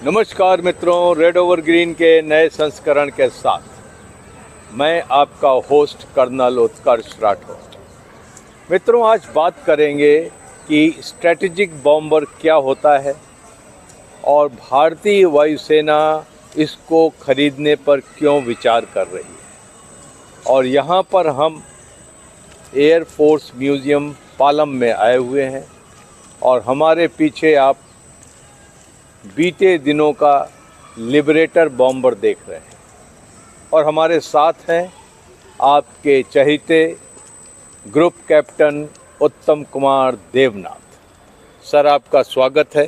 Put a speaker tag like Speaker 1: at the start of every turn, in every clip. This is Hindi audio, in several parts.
Speaker 1: नमस्कार मित्रों, रेड ओवर ग्रीन के नए संस्करण के साथ मैं आपका होस्ट कर्नल उत्कर्ष राठौर। मित्रों, आज बात करेंगे कि स्ट्रैटेजिक बॉम्बर क्या होता है और भारतीय वायुसेना इसको खरीदने पर क्यों विचार कर रही है। और यहाँ पर हम एयर फोर्स म्यूज़ियम पालम में आए हुए हैं और हमारे पीछे आप बीते दिनों का लिबरेटर बॉम्बर देख रहे हैं और हमारे साथ हैं आपके चहेते ग्रुप कैप्टन उत्तम कुमार देवनाथ। सर, आपका स्वागत है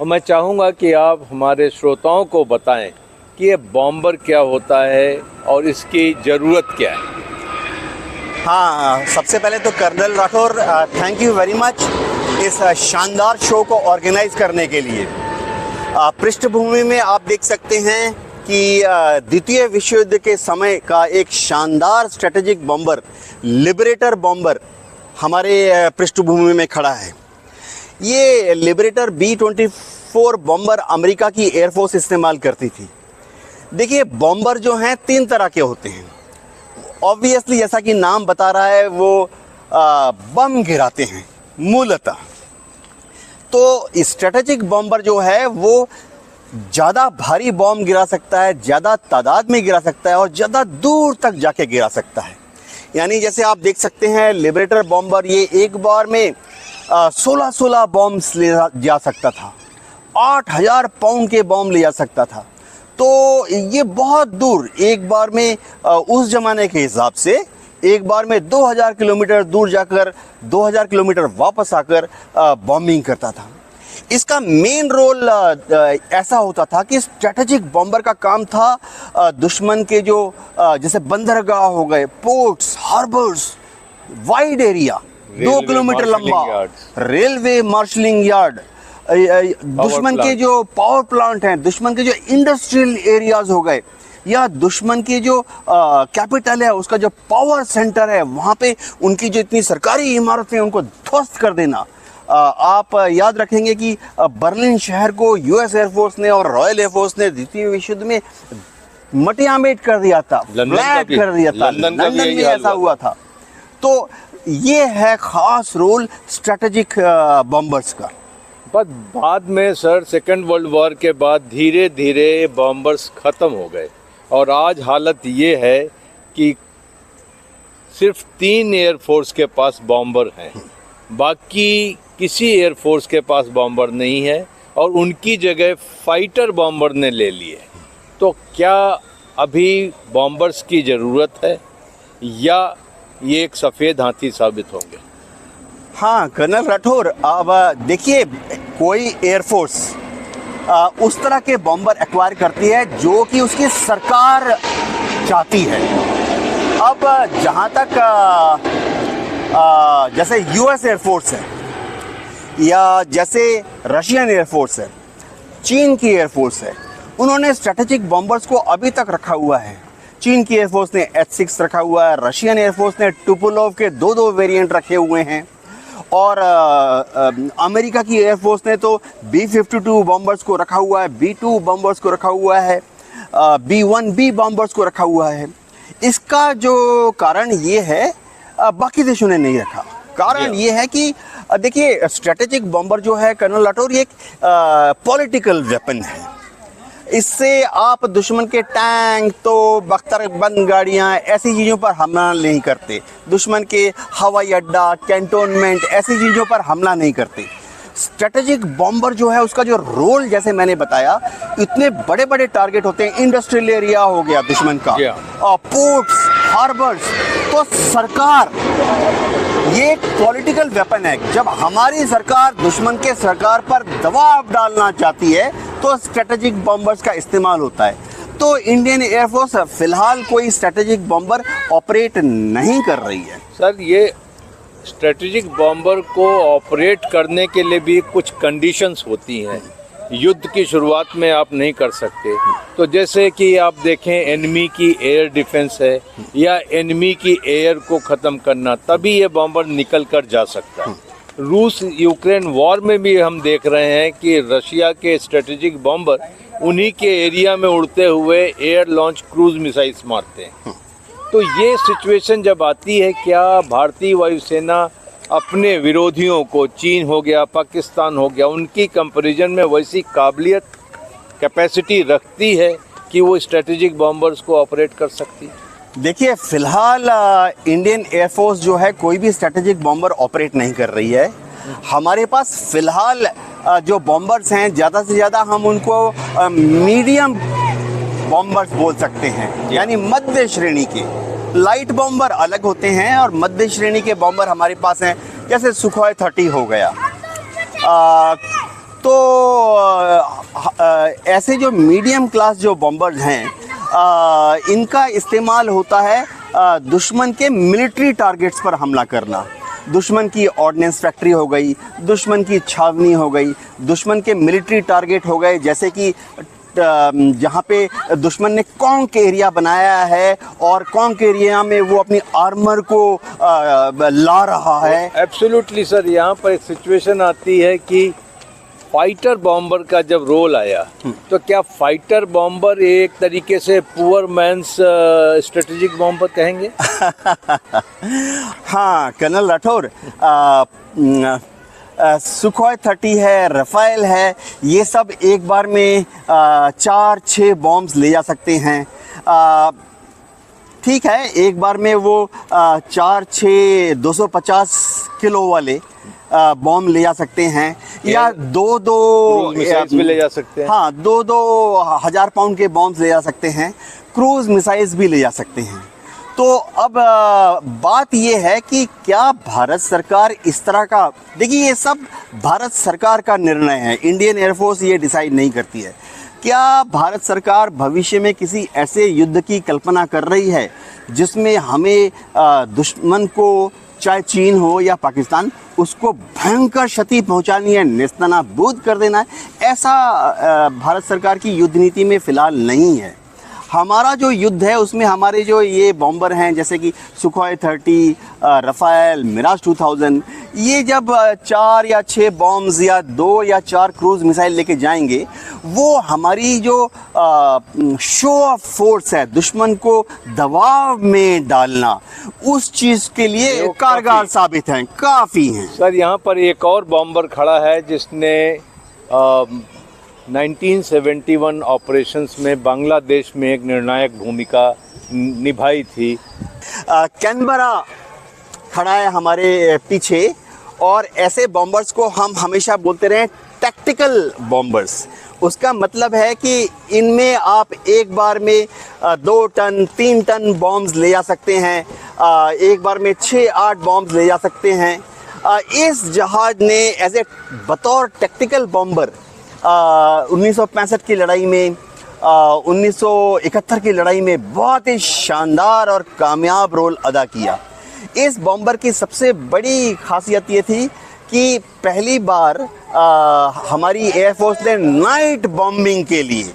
Speaker 1: और मैं चाहूँगा कि आप हमारे श्रोताओं को बताएं कि ये बॉम्बर क्या होता है और इसकी ज़रूरत क्या है।
Speaker 2: हाँ, सबसे पहले तो colonel Rathore, thank you very much इस शानदार शो को ऑर्गेनाइज करने के लिए। पृष्ठभूमि में आप देख सकते हैं कि द्वितीय विश्व युद्ध के समय का एक शानदार स्ट्रेटेजिक बॉम्बर लिबरेटर बॉम्बर हमारे पृष्ठभूमि में खड़ा है। ये लिबरेटर B-24 बॉम्बर अमेरिका की एयरफोर्स इस्तेमाल करती थी। देखिए, बॉम्बर जो हैं 3 तरह के होते हैं। ऑब्वियसली जैसा कि नाम बता रहा है, वो बम गिराते हैं मूलतः। तो स्ट्रेटेजिक बॉम्बर जो है वो ज़्यादा भारी बॉम्ब गिरा सकता है, ज़्यादा तादाद में गिरा सकता है और ज़्यादा दूर तक जाके गिरा सकता है। यानी जैसे आप देख सकते हैं, लिबरेटर बॉम्बर ये एक बार में 16 बॉम्ब्स ले जा सकता था, 8000 पाउंड के बॉम्ब ले जा सकता था। तो ये बहुत दूर एक बार में उस ज़माने के हिसाब से एक बार में 2000 किलोमीटर दूर जाकर 2000 किलोमीटर वापस आकर बॉम्बिंग करता था। इसका मेन रोल ऐसा होता था कि स्ट्रेटेजिक बॉम्बर का काम था दुश्मन के जो जैसे बंदरगाह हो गए, ports, harbours, wide area, 2 kilometre लंबा रेलवे मार्शलिंग यार्ड, दुश्मन के जो पावर प्लांट हैं, दुश्मन के जो इंडस्ट्रियल एरियाज हो गए, या दुश्मन की जो कैपिटल है उसका जो पावर सेंटर है, वहाँ पे उनकी जो इतनी सरकारी इमारतें उनको ध्वस्त कर देना। आप याद रखेंगे कि बर्लिन शहर को यूएस एयरफोर्स ने और रॉयल एयरफोर्स ने द्वितीय विश्व युद्ध में मटियामेट कर दिया था, फ्लैट कर दिया था। लंदन में ऐसा हुआ था। तो ये है खास रोल स्ट्रेटेजिक बॉम्बर्स का।
Speaker 1: पर बाद में सर, सेकेंड वर्ल्ड वॉर के बाद धीरे धीरे बॉम्बर्स ख़त्म हो गए और आज हालत ये है कि सिर्फ 3 एयरफोर्स के पास बॉम्बर हैं, बाकी किसी एयरफोर्स के पास बॉम्बर नहीं है और उनकी जगह फाइटर बॉम्बर ने ले लिए। तो क्या अभी बॉम्बर्स की ज़रूरत है या ये एक सफ़ेद हाथी साबित होंगे?
Speaker 2: हाँ कर्नल राठौर, अब देखिए, कोई एयरफोर्स उस तरह के बॉम्बर एक्वायर करती है जो कि उसकी सरकार चाहती है। अब जहाँ तक जैसे यूएस एयरफोर्स है या जैसे रशियन एयरफोर्स है, चीन की एयरफोर्स है, उन्होंने स्ट्रेटेजिक बॉम्बर्स को अभी तक रखा हुआ है। चीन की एयरफोर्स ने H-6 रखा हुआ है, रशियन एयरफोर्स ने टुपोलोव के 2 वेरिएंट रखे हुए हैं और अमेरिका की एयरफोर्स ने तो B-52 बॉम्बर्स को रखा हुआ है, B-2 बॉम्बर्स को रखा हुआ है, B-1B बॉम्बर्स को रखा हुआ है। इसका जो कारण ये है, बाकी देशों ने नहीं रखा। कारण ये है कि देखिए, स्ट्रेटेजिक बॉम्बर जो है कर्नल राठौर, ये एक पॉलिटिकल वेपन है। इससे आप दुश्मन के टैंक, तो बख्तरबंद गाड़ियाँ, ऐसी चीज़ों पर हमला नहीं करते। दुश्मन के हवाई अड्डा, कैंटोनमेंट, ऐसी चीज़ों पर हमला नहीं करते। स्ट्रेटेजिक बॉम्बर जो है उसका जो रोल, जैसे मैंने बताया, इतने बड़े बड़े टारगेट होते हैं। इंडस्ट्रियल एरिया हो गया दुश्मन का, पोर्ट्स, हार्बर्स। तो सरकार, ये एक पॉलिटिकल वेपन है। जब हमारी सरकार दुश्मन के सरकार पर दबाव डालना चाहती है तो स्ट्रेटेजिक बॉम्बर्स का इस्तेमाल होता है। तो इंडियन एयरफोर्स फिलहाल कोई स्ट्रेटेजिक बॉम्बर ऑपरेट नहीं कर रही है।
Speaker 1: सर, ये स्ट्रेटेजिक बॉम्बर को ऑपरेट करने के लिए भी कुछ कंडीशंस होती हैं। युद्ध की शुरुआत में आप नहीं कर सकते। तो जैसे कि आप देखें, एनिमी की एयर डिफेंस है या एनिमी की एयर को ख़त्म करना, तभी ये बॉम्बर निकल कर जा सकता है। रूस यूक्रेन वॉर में भी हम देख रहे हैं कि रशिया के स्ट्रेटेजिक बॉम्बर उन्हीं के एरिया में उड़ते हुए एयर लॉन्च क्रूज मिसाइल्स मारते हैं। तो ये सिचुएशन जब आती है, क्या भारतीय वायुसेना अपने विरोधियों को, चीन हो गया, पाकिस्तान हो गया, उनकी कंपैरिजन में वैसी काबिलियत, कैपेसिटी रखती है कि वो स्ट्रेटेजिक बॉम्बर्स को ऑपरेट कर सकती है?
Speaker 2: देखिए, फिलहाल इंडियन एयरफोर्स जो है कोई भी स्ट्रेटेजिक बॉम्बर ऑपरेट नहीं कर रही है। हमारे पास फिलहाल जो बॉम्बर्स हैं, ज़्यादा से ज़्यादा हम उनको मीडियम बॉम्बर्स बोल सकते हैं, यानी मध्य श्रेणी के। लाइट बॉम्बर अलग होते हैं और मध्य श्रेणी के बॉम्बर हमारे पास हैं, जैसे सुखोई 30 हो गया। ऐसे जो मीडियम क्लास जो बॉम्बर्स हैं, इनका इस्तेमाल होता है दुश्मन के मिलिट्री टारगेट्स पर हमला करना। दुश्मन की ऑर्डिनेंस फैक्ट्री हो गई, दुश्मन की छावनी हो गई, दुश्मन के मिलिट्री टारगेट हो गए, जैसे कि जहाँ पे दुश्मन ने कॉन्क एरिया बनाया है और कॉन्क एरिया में वो अपनी आर्मर को ला रहा है।
Speaker 1: एब्सोल्युटली सर, यहाँ पर एक सिचुएशन आती है कि फाइटर बॉम्बर का जब रोल आया, तो क्या फाइटर बॉम्बर एक तरीके से पुअर मैन्स स्ट्रेटेजिक बॉम्बर कहेंगे?
Speaker 2: हाँ कर्नल राठौर, सुखोई 30 है, रफाइल है, ये सब एक बार में 4-6 बॉम्ब्स ले जा सकते हैं। ठीक है, एक बार में वो 4-6 250 किलो वाले बॉम्ब ले जा सकते हैं, या दो
Speaker 1: मिसाइल्स भी ले जा सकते हैं।
Speaker 2: हाँ, 2 हज़ार पाउंड के बॉम्ब्स ले जा सकते हैं, क्रूज मिसाइल्स भी ले जा सकते हैं। तो अब बात ये है कि क्या भारत सरकार इस तरह का, देखिए ये सब भारत सरकार का निर्णय है, इंडियन एयरफोर्स ये डिसाइड नहीं करती है। क्या भारत सरकार भविष्य में किसी ऐसे युद्ध की कल्पना कर रही है जिसमें हमें दुश्मन को, चाहे चीन हो या पाकिस्तान, उसको भयंकर क्षति पहुंचानी है, नेस्तनाबूद कर देना है? ऐसा भारत सरकार की युद्ध नीति में फिलहाल नहीं है। हमारा जो युद्ध है उसमें हमारे जो ये बॉम्बर हैं, जैसे कि सुखोई 30, रफाइल, मिराज 2000, ये जब 4 या 6 बॉम्ब्स या 2 या 4 क्रूज मिसाइल लेके जाएंगे, वो हमारी जो शो ऑफ फोर्स है, दुश्मन को दबाव में डालना, उस चीज़ के लिए कारगर साबित हैं, काफ़ी हैं।
Speaker 1: सर, यहाँ पर एक और बॉम्बर खड़ा है जिसने 1971 ऑपरेशंस में बांग्लादेश में एक निर्णायक भूमिका निभाई थी।
Speaker 2: कैनबरा खड़ा है हमारे पीछे, और ऐसे बॉम्बर्स को हम हमेशा बोलते रहे टैक्टिकल बॉम्बर्स। उसका मतलब है कि इनमें आप एक बार में 2 टन 3 टन बॉम्ब्स ले जा सकते हैं, एक बार में 6-8 बॉम्ब्स ले जा सकते हैं। इस जहाज ने एज ए बतौर टैक्टिकल बॉम्बर 1965 की लड़ाई में, 1971 की लड़ाई में बहुत ही शानदार और कामयाब रोल अदा किया। इस बॉम्बर की सबसे बड़ी खासियत ये थी कि पहली बार हमारी एयरफोर्स ने नाइट बॉम्बिंग के लिए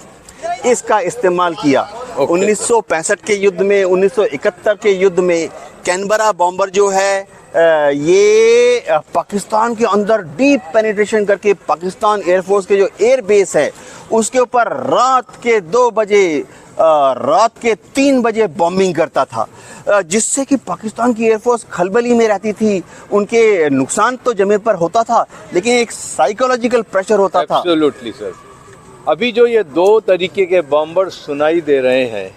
Speaker 2: इसका इस्तेमाल किया। 1965 के युद्ध में, 1971 के युद्ध में कैनबरा बॉम्बर जो है, ये पाकिस्तान के अंदर डीप पेनिट्रेशन करके पाकिस्तान एयरफोर्स के जो एयर बेस है उसके ऊपर रात के 2 बजे, रात के 3 बजे बॉम्बिंग करता था, जिससे कि पाकिस्तान की एयरफोर्स खलबली में रहती थी। उनके नुकसान तो जमीन पर होता था, लेकिन एक साइकोलॉजिकल प्रेशर होता था।
Speaker 1: Absolutely sir. अभी जो ये 2 तरीके के बॉम्बर सुनाई दे रहे हैं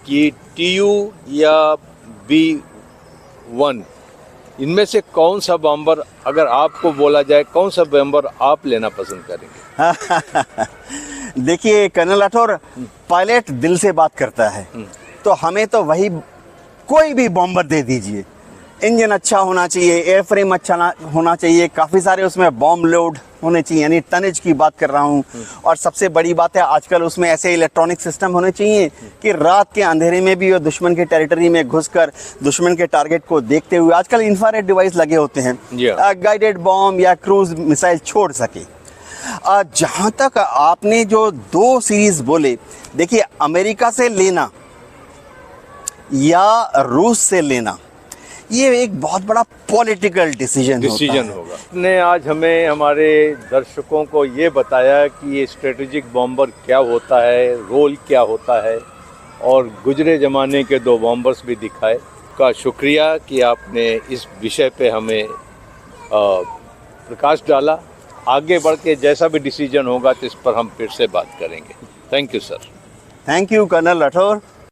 Speaker 1: कि TU या B1, इनमें से कौन सा बॉम्बर, अगर आपको बोला जाए, कौन सा बॉम्बर आप लेना पसंद करेंगे?
Speaker 2: देखिए कर्नल राठौर, पायलट दिल से बात करता है, तो हमें तो वही कोई भी बॉम्बर दे दीजिए। इंजन अच्छा होना चाहिए, एयरफ्रेम अच्छा होना चाहिए, काफ़ी सारे उसमें बॉम्ब लोड होने चाहिए, यानी टनेज की बात कर रहा हूँ। और सबसे बड़ी बात है, आजकल उसमें ऐसे इलेक्ट्रॉनिक सिस्टम होने चाहिए कि रात के अंधेरे में भी वो दुश्मन के टेरिटरी में घुसकर दुश्मन के टारगेट को देखते हुए, आजकल इंफ्रारेड डिवाइस लगे होते हैं, गाइडेड बॉम्ब या क्रूज मिसाइल छोड़ सके। जहाँ तक आपने जो 2 सीरीज बोले, देखिए अमेरिका से लेना या रूस से लेना, ये एक बहुत बड़ा पॉलिटिकल डिसीजन
Speaker 1: होगा। ने आज हमें हमारे दर्शकों को ये बताया कि ये स्ट्रेटेजिक बॉम्बर क्या होता है, रोल क्या होता है, और गुजरे ज़माने के 2 बॉम्बर्स भी दिखाए। का शुक्रिया कि आपने इस विषय पे हमें प्रकाश डाला। आगे बढ़ के जैसा भी डिसीजन होगा तो इस पर हम फिर से बात करेंगे। Thank you sir.
Speaker 2: Thank you colonel Rathore.